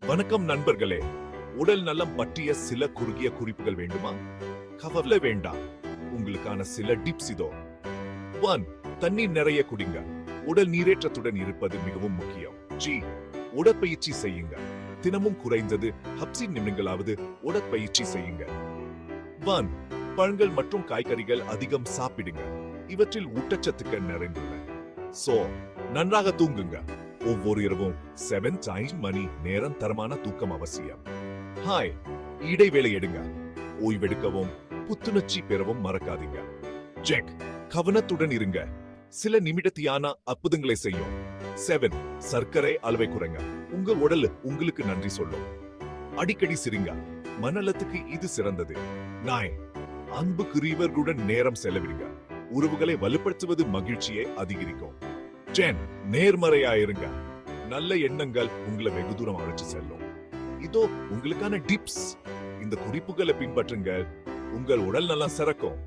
வணக்கம் நண்பர்களே. உடல் நலம் பற்றிய சில குறுகிய குறிப்புகள் வேண்டுமா? கவலை வேண்டாம். உங்களுக்கான சில டிப்ஸ் இதோ. 1. தண்ணீர் நிறைய குடிங்க. உடல் நீரேற்றத்துடன் இருப்பது மிகவும் முக்கியம். உடற்பயிற்சி செய்யுங்க. தினமும் குறைந்தது 10 நிமிடங்களாவது உடற்பயிற்சி செய்யுங்க. 1. பழங்கள் மற்றும் காய்கறிகள் அதிகம் சாப்பிடுங்க. இவற்றில் ஊட்டச்சத்துக்கள் நிறைந்துள்ளன. நன்றாக தூங்குங்க. ஒவ்வொரு இரவும் 7 மணி நேரம் தரமான தூக்கம் அவசியம். இடைவேளை எடுங்க. ஓய்வெடுக்கவும் புத்துணர்ச்சி பெறவும் மறக்காதீங்க. கவனத்துடன் இருங்க. சில நிமிடத்தியான அற்புதங்களை செய்யும். 7. சர்க்கரை அளவை குறைங்க. உங்க உடல் உங்களுக்கு நன்றி சொல்லும். அடிக்கடி சிரிங்க. மனநலத்துக்கு இது சிறந்தது. 9. அன்புக்குரியவர்களுடன் நேரம் செலவிடுங்க. உறவுகளை வலுப்படுத்துவது மகிழ்ச்சியை அதிகரிக்கும். 10. நேர்மறையாயிருங்க. நல்ல எண்ணங்கள் உங்களை வெகு தூரம் அழைச்சு செல்லும். இதோ உங்களுக்கான டிப்ஸ். இந்த குறிப்புகளை பின்பற்றுங்க. உங்கள் உடல் நல்லா சிறக்கும்.